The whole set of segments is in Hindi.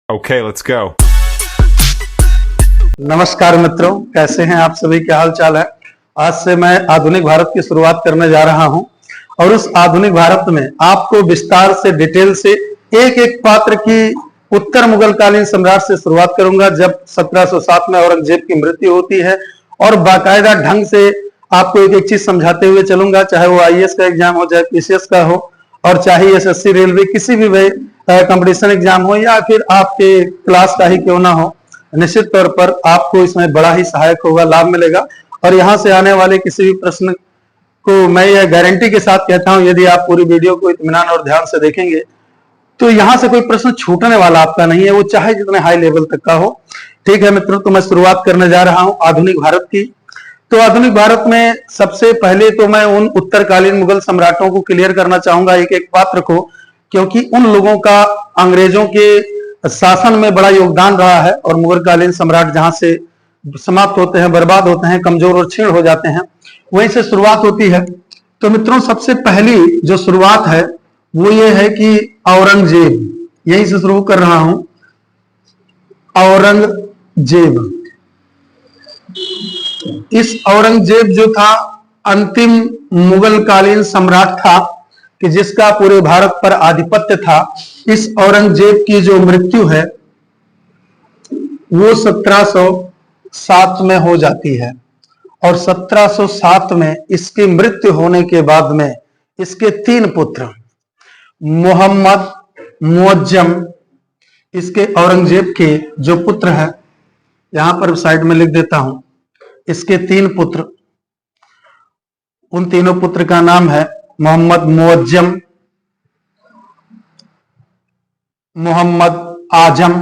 Okay, let's go. नमस्कार मित्रों, कैसे हैं आप सभी? क्या हाल चाल है? आज से मैं आधुनिक भारत की शुरुआत करने जा रहा हूं और उस आधुनिक भारत में आपको विस्तार से डिटेल से एक एक पात्र की उत्तर मुगल कालीन सम्राट से शुरुआत करूंगा जब 1707 में औरंगजेब की मृत्यु होती है, और बाकायदा ढंग से आपको एक एक चीज समझाते हुए चलूंगा, चाहे वो आईएएस का एग्जाम हो, चाहे पीसीएस का हो, और चाहे एसएससी रेलवे किसी भी कंपटीशन एग्जाम हो, या फिर आपके क्लास का ही क्यों ना हो, निश्चित तौर पर आपको इसमें बड़ा ही सहायक होगा, लाभ मिलेगा। और यहां से आने वाले किसी भी प्रश्न को मैं यह गारंटी के साथ कहता हूं, यदि आप पूरी वीडियो को इत्मीनान और ध्यान से देखेंगे तो यहां से कोई प्रश्न छूटने वाला आपका नहीं है, वो चाहे जितने हाई लेवल तक का हो। ठीक है मित्रों, तो मैं शुरुआत करने जा रहा हूं आधुनिक भारत की। तो आधुनिक भारत में सबसे पहले तो मैं उन उत्तरकालीन मुगल सम्राटों को क्लियर करना चाहूंगा, एक एक पात्र को, क्योंकि उन लोगों का अंग्रेजों के शासन में बड़ा योगदान रहा है और मुगलकालीन सम्राट जहां से समाप्त होते हैं, बर्बाद होते हैं, कमजोर और क्षीण हो जाते हैं, वहीं से शुरुआत होती है। तो मित्रों, सबसे पहली जो शुरुआत है वो ये है कि औरंगजेब, यहीं से शुरू कर रहा हूं। औरंगजेब, इस औरंगजेब जो था अंतिम मुगल कालीन सम्राट था कि जिसका पूरे भारत पर आधिपत्य था। इस औरंगजेब की जो मृत्यु है वो 1707 में हो जाती है, और 1707 में इसकी मृत्यु होने के बाद में इसके 3 पुत्र मोहम्मद, मुअज्जम, इसके औरंगजेब के जो पुत्र हैं, यहां पर साइड में लिख देता हूं, इसके 3 पुत्र, उन तीनों पुत्र का नाम है मोहम्मद मुअज्जम, मोहम्मद आजम,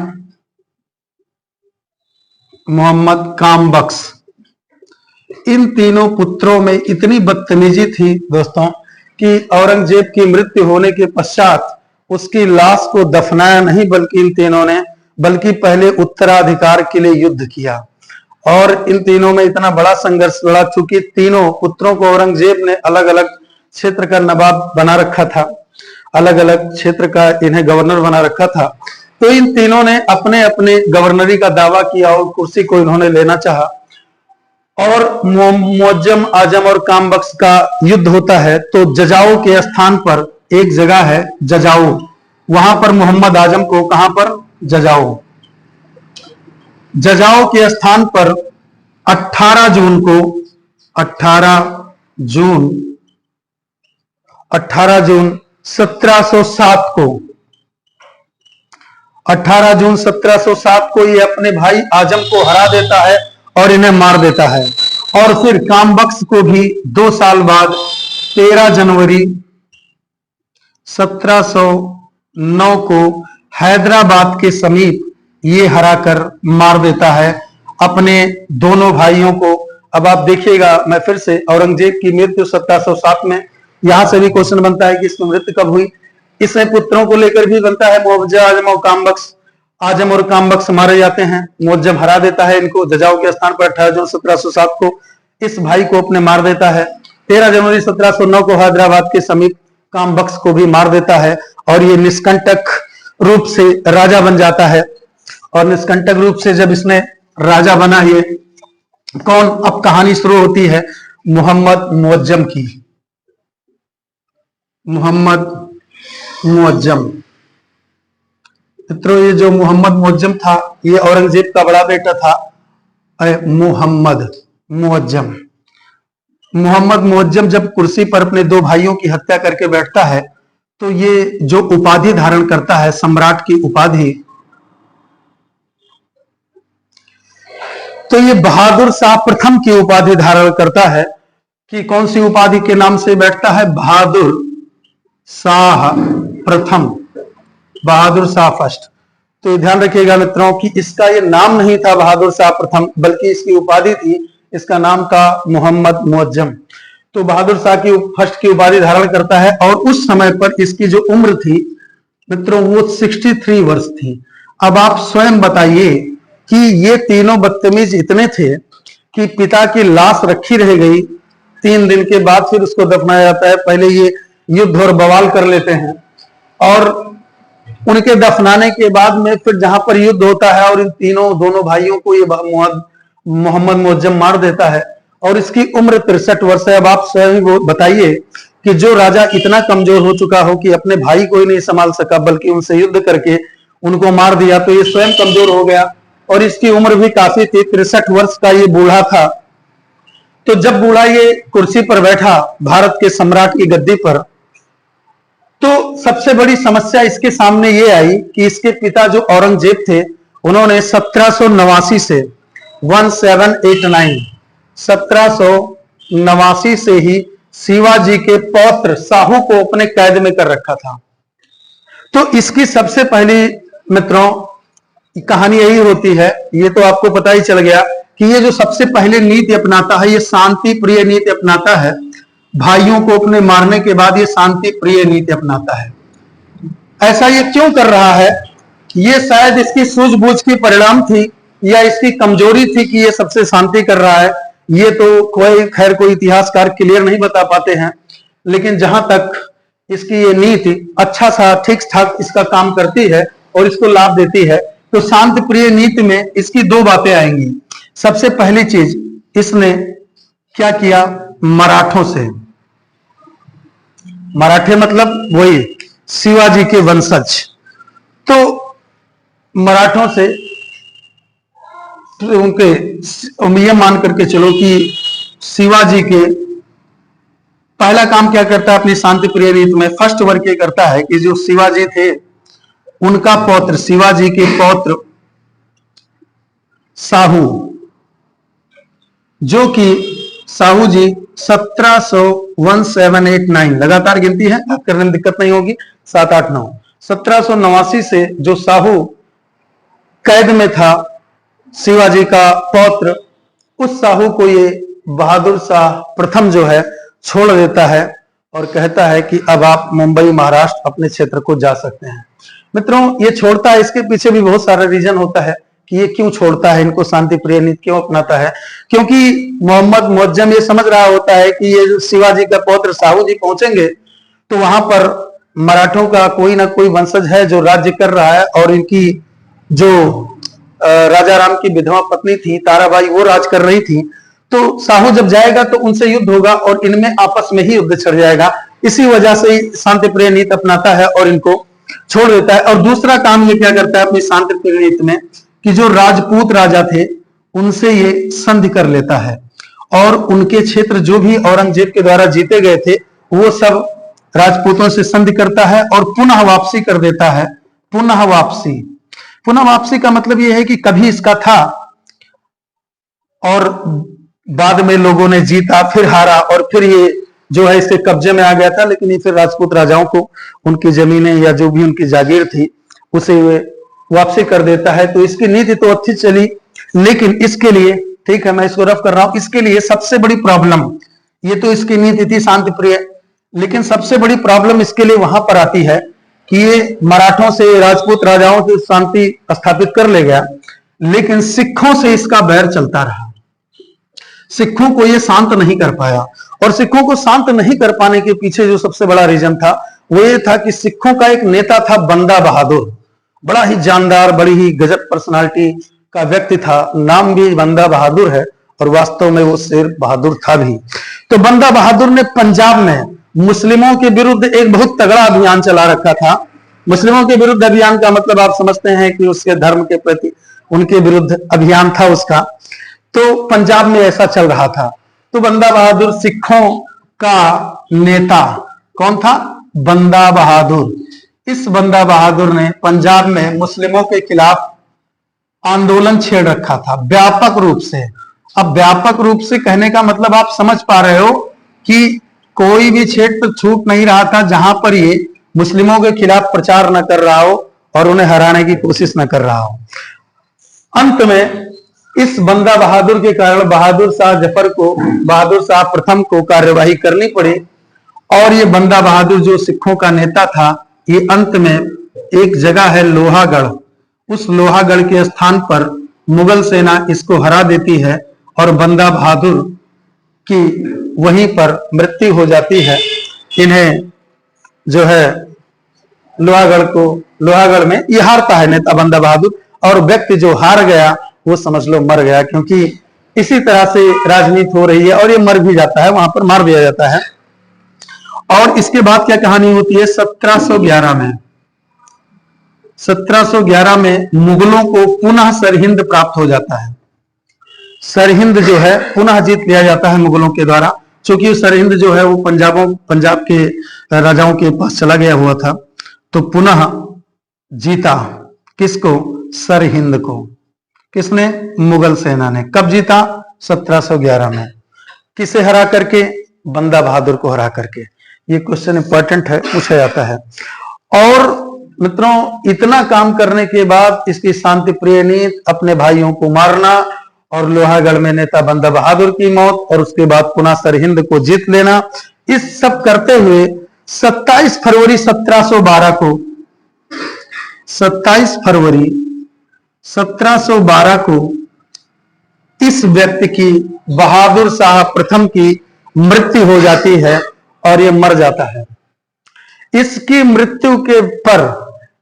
मोहम्मद कामबख्श। इन तीनों पुत्रों में इतनी बदतमीजी थी दोस्तों कि औरंगजेब की मृत्यु होने के पश्चात उसकी लाश को दफनाया नहीं, बल्कि इन तीनों ने पहले उत्तराधिकार के लिए युद्ध किया। और इन तीनों में इतना बड़ा संघर्ष लड़ा, चूंकि तीनों पुत्रों को औरंगजेब ने अलग अलग क्षेत्र का नवाब बना रखा था, अलग अलग क्षेत्र का इन्हें गवर्नर बना रखा था। तो इन तीनों ने अपने अपने गवर्नरी का दावा किया और कुर्सी को इन्होंने लेना चाहा। और मुअज्जम, आजम और कामबख्श का युद्ध होता है, तो जजाऊ के स्थान पर एक जगह है जजाऊ, वहां पर मोहम्मद आजम को, कहां पर? जजाऊ, जजाऊ के स्थान पर 18 जून 1707 को 18 जून 1707 को ये अपने भाई आजम को हरा देता है और इन्हें मार देता है। और फिर कामबख्श को भी 2 साल बाद 13 जनवरी 1709 को हैदराबाद के समीप ये हराकर मार देता है अपने दोनों भाइयों को। अब आप देखिएगा, मैं फिर से, औरंगजेब की मृत्यु 1707 में, यहां से भी क्वेश्चन बनता है कि इसकी मृत्यु कब हुई। इसमें पुत्रों को लेकर भी बनता है, मुअज्जम, आजम और कामबख्श। आजम और कामबख्श मारे जाते हैं, मुअज्जम हरा देता है इनको जजाऊ के स्थान पर 18 जून 1707 को, इस भाई को अपने मार देता है। 13 जनवरी 1709 को हैदराबाद के समीप कामबख्श को भी मार देता है, और ये निष्कंटक रूप से राजा बन जाता है। और निष्कंटक रूप से जब इसने राजा बना, ये कौन? अब कहानी शुरू होती है मोहम्मद मुअज्जम की। मोहम्मद मुअज्जम, मित्रों, ये जो मोहम्मद मुअज्जम था, ये औरंगजेब का बड़ा बेटा था। मोहम्मद मुअज्जम, मोहम्मद मुअज्जम जब कुर्सी पर अपने 2 भाइयों की हत्या करके बैठता है, तो ये जो उपाधि धारण करता है, सम्राट की उपाधि, तो ये बहादुर शाह प्रथम की उपाधि धारण करता है। कि कौन सी उपाधि के नाम से बैठता है? बहादुर शाह प्रथम, बहादुर शाह फर्स्ट। तो ध्यान रखिएगा मित्रों कि इसका ये नाम नहीं था बहादुर शाह प्रथम, बल्कि इसकी उपाधि थी, इसका नाम था मोहम्मद मुअज्जम। तो बहादुर शाह की फर्स्ट की उपाधि धारण करता है, और उस समय पर इसकी जो उम्र थी मित्रों, वो 63 वर्ष थी। अब आप स्वयं बताइए कि ये तीनों बदतमीज इतने थे कि पिता की लाश रखी रह गई, 3 दिन के बाद फिर उसको दफनाया जाता है। पहले ये युद्ध और बवाल कर लेते हैं, और उनके दफनाने के बाद में फिर जहां पर युद्ध होता है और इन दोनों भाइयों को ये मोहम्मद मुअज्जम मार देता है और इसकी उम्र 63 वर्ष है। अब आप स्वयं बताइए कि जो राजा इतना कमजोर हो चुका हो कि अपने भाई को ही नहीं संभाल सका बल्कि उनसे युद्ध करके उनको मार दिया, तो ये स्वयं कमजोर हो गया और इसकी उम्र भी काफी थी, 63 वर्ष का ये बूढ़ा था। तो जब बूढ़ा ये कुर्सी पर बैठा भारत के सम्राट की गद्दी पर, तो सबसे बड़ी समस्या इसके सामने ये आई कि इसके पिता जो औरंगजेब थे, उन्होंने 1789 से 1789 से ही शिवाजी के पौत्र साहू को अपने कैद में कर रखा था। तो इसकी सबसे पहली मित्रों कहानी यही होती है, ये तो आपको पता ही चल गया कि ये जो सबसे पहले नीति अपनाता है, ये शांति प्रिय नीति अपनाता है। भाइयों को अपने मारने के बाद ये शांति प्रिय नीति अपनाता है। ऐसा ये क्यों कर रहा है? ये शायद इसकी सूझबूझ की परिणाम थी या इसकी कमजोरी थी कि ये सबसे शांति कर रहा है। ये तो कोई इतिहासकार क्लियर नहीं बता पाते हैं, लेकिन जहां तक इसकी ये नीति अच्छा सा ठीक ठाक इसका काम करती है और इसको लाभ देती है, तो शांति प्रिय नीति में इसकी दो बातें आएंगी। सबसे पहली चीज, इसने क्या किया? मराठों से, मराठे मतलब वही शिवाजी के वंशज, तो मराठों से उनके ये मान करके चलो कि शिवाजी के पहला काम क्या करता है अपनी शांति प्रिय रीत में? फर्स्ट वर्क ये करता है कि जो शिवाजी थे उनका पौत्र, शिवाजी के पौत्र साहू, जो कि साहू जी 1789 लगातार गिनती है, आप करने में दिक्कत नहीं होगी, 7 8 9 1789 से जो साहू कैद में था शिवाजी का पौत्र, उस साहू को ये बहादुर शाह प्रथम जो है छोड़ देता है और कहता है कि अब आप मुंबई महाराष्ट्र अपने क्षेत्र को जा सकते हैं। मित्रों ये छोड़ता है, इसके पीछे भी बहुत सारा रीजन होता है कि ये क्यों छोड़ता है, इनको शांति प्रिय नीति क्यों अपनाता है। क्योंकि मोहम्मद मुअज्जम ये समझ रहा होता है कि ये जो शिवाजी का पौत्र साहू जी पहुंचेंगे तो वहां पर मराठों का कोई ना कोई वंशज है जो राज्य कर रहा है और इनकी जो राजा राम की विधवा पत्नी थी ताराबाई, वो राज कर रही थी। तो साहू जब जाएगा तो उनसे युद्ध होगा और इनमें आपस में ही युद्ध छिड़ जाएगा। इसी वजह से शांति प्रिय नीति अपनाता है और इनको छोड़ देता है। और दूसरा काम ये क्या करता है अपनी शांति प्रिय नीति में कि जो राजपूत राजा थे उनसे ये संधि कर लेता है और उनके क्षेत्र जो भी औरंगजेब के द्वारा जीते गए थे वो सब राजपूतों से संधि करता है और पुनः वापसी कर देता है। पुनः वापसी का मतलब यह है कि कभी इसका था और बाद में लोगों ने जीता, फिर हारा और फिर ये जो है इसके कब्जे में आ गया था, लेकिन ये फिर राजपूत राजाओं को उनकी जमीनें या जो भी उनकी जागीर थी उसे वापसी कर देता है। तो इसकी नीति तो अच्छी चली, लेकिन इसके लिए, ठीक है मैं इसको रफ कर रहा हूं, इसके लिए सबसे बड़ी प्रॉब्लम, ये तो इसकी नीति थी शांति प्रिय, लेकिन सबसे बड़ी प्रॉब्लम इसके लिए वहां पर आती है कि ये मराठों से राजपूत राजाओं से शांति स्थापित कर ले गया, लेकिन सिखों से इसका बैर चलता रहा। सिखों को ये शांत नहीं कर पाया और सिखों को शांत नहीं कर पाने के पीछे जो सबसे बड़ा रीजन था वो ये था कि सिखों का एक नेता था बंदा बहादुर, बड़ा ही जानदार, बड़ी ही गजब पर्सनालिटी का व्यक्ति था, नाम भी बंदा बहादुर है और वास्तव में वो शेर बहादुर था भी। तो बंदा बहादुर ने पंजाब में मुस्लिमों के विरुद्ध एक बहुत तगड़ा अभियान चला रखा था। मुस्लिमों के विरुद्ध अभियान का मतलब आप समझते हैं कि उसके धर्म के प्रति उनके विरुद्ध अभियान था उसका। तो पंजाब में ऐसा चल रहा था। तो बंदा बहादुर सिखों का नेता कौन था? बंदा बहादुर। इस बंदा बहादुर ने पंजाब में मुस्लिमों के खिलाफ आंदोलन छेड़ रखा था व्यापक रूप से। अब व्यापक रूप से कहने का मतलब आप समझ पा रहे हो कि कोई भी क्षेत्र छूट नहीं रहा था जहां पर ये मुस्लिमों के खिलाफ प्रचार न कर रहा हो और उन्हें हराने की कोशिश न कर रहा हो। अंत में इस बंदा बहादुर के कारण बहादुर शाह प्रथम को कार्यवाही करनी पड़ी और ये बंदा बहादुर जो सिखों का नेता था, ये अंत में एक जगह है लोहागढ़, उस लोहागढ़ के स्थान पर मुगल सेना इसको हरा देती है और बंदा बहादुर की वहीं पर मृत्यु हो जाती है। इन्हें जो है लोहागढ़ में ये हारता है नेता बंदा बहादुर, और व्यक्ति जो हार गया वो समझ लो मर गया, क्योंकि इसी तरह से राजनीति हो रही है और ये मर भी जाता है, वहां पर मार दिया जाता है। और इसके बाद क्या कहानी होती है 1711 में। 1711 में मुगलों को पुनः सरहिंद प्राप्त हो जाता है। सरहिंद जो है पुनः जीत लिया जाता है मुगलों के द्वारा, क्योंकि सरहिंद जो है वो पंजाब के राजाओं के पास चला गया हुआ था, तो पुनः जीता किसको? सरहिंद को। किसने? मुगल सेना ने। कब जीता? 1711 में। किसे हरा करके? बंदा बहादुर को हरा करके। ये क्वेश्चन इंपॉर्टेंट है, पूछा जाता है। और मित्रों, इतना काम करने के बाद इसकी शांति प्रिय नीति, अपने भाइयों को मारना और लोहागढ़ में नेता बंदा बहादुर की मौत, और उसके बाद पुनः सरहिंद को जीत लेना, इस सब करते हुए 27 फरवरी 1712 को 27 फरवरी 1712 को इस व्यक्ति की, बहादुर शाह प्रथम की मृत्यु हो जाती है और ये मर जाता है। इसकी मृत्यु के पर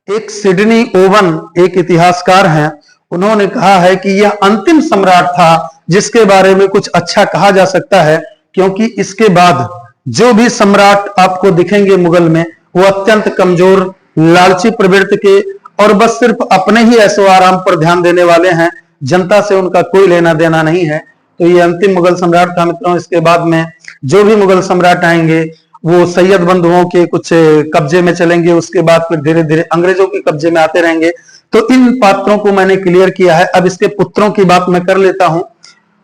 एक सिडनी ओवन, एक इतिहासकार हैं, उन्होंने कहा है कि यह अंतिम सम्राट था जिसके बारे में कुछ अच्छा कहा जा सकता है, क्योंकि इसके बाद जो भी सम्राट आपको दिखेंगे मुगल में, वो अत्यंत कमजोर, लालची प्रवृत्ति के और बस सिर्फ अपने ही ऐशो आराम पर ध्यान देने वाले हैं, जनता से उनका कोई लेना देना नहीं है। तो ये अंतिम मुगल सम्राट था मित्रों। इसके बाद में जो भी मुगल सम्राट आएंगे वो सैयद बंधुओं के कुछ कब्जे में चलेंगे, उसके बाद फिर धीरे धीरे अंग्रेजों के कब्जे में आते रहेंगे। तो इन पात्रों को मैंने क्लियर किया है। अब इसके पुत्रों की बात मैं कर लेता हूं,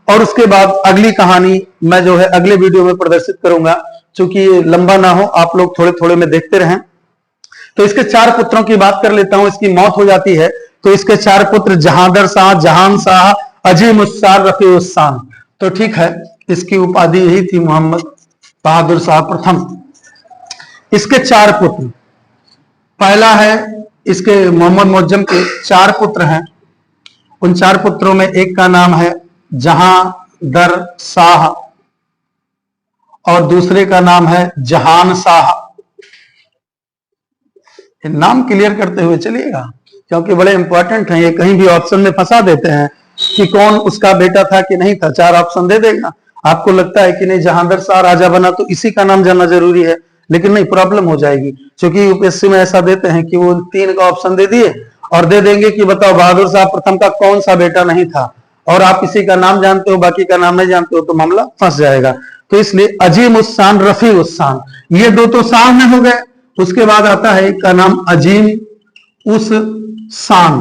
और उसके बाद अगली कहानी मैं जो है अगले वीडियो में प्रदर्शित करूंगा, क्योंकि ये लंबा ना हो, आप लोग थोड़े थोड़े में देखते रहें। तो इसके 4 पुत्रों की बात कर लेता हूं। इसकी मौत हो जाती है तो इसके 4 पुत्र जहांदर शाह, जहान शाह, अजीम उस्सान, रफी उस्सान। तो ठीक है, इसकी उपाधि यही थी मोहम्मद बहादुर शाह प्रथम। इसके 4 पुत्र, पहला है इसके मोहम्मद मुअज्जम के 4 पुत्र हैं। उन 4 पुत्रों में एक का नाम है जहांदर शाह और दूसरे का नाम है जहान शाह। नाम क्लियर करते हुए चलिएगा, क्योंकि बड़े इंपॉर्टेंट हैं। ये कहीं भी ऑप्शन में फंसा देते हैं कि कौन उसका बेटा था कि नहीं था, 4 ऑप्शन दे देगा। आपको लगता है कि नहीं जहांदर शाह राजा बना तो इसी का नाम जानना जरूरी है, लेकिन नहीं, प्रॉब्लम हो जाएगी। क्योंकि यूपीएससी में ऐसा देते हैं कि वो 3 का ऑप्शन दे दिए और दे देंगे कि बताओ बहादुर शाह प्रथम का कौन सा बेटा नहीं था, और आप किसी का नाम जानते हो बाकी का नाम नहीं जानते हो, तो मामला फंस जाएगा। तो इसलिए अजीम उस्सान, रफी उस्सान, ये 2 तो शाह में हो गए। उसके बाद आता है एक का नाम अजीम उस शान,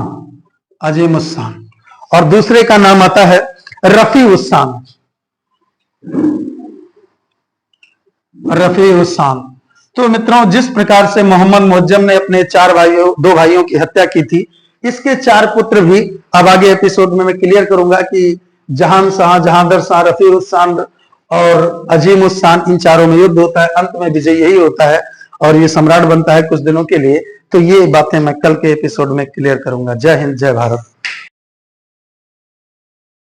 अजीम उस्सान, और दूसरे का नाम आता है रफी उस्सान, रफी उस्सान। तो मित्रों, जिस प्रकार से मोहम्मद मुअज्जम ने अपने 2 भाइयों की हत्या की थी, इसके 4 पुत्र भी अब आगे एपिसोड में मैं क्लियर करूंगा कि जहान शाह, जहांदर शाह, रफी उस्सान और अजीम उस्सान, इन 4 में युद्ध होता है, अंत में विजय यही होता है और ये सम्राट बनता है कुछ दिनों के लिए। तो ये बातें मैं कल के एपिसोड में क्लियर करूंगा। जय हिंद, जय भारत।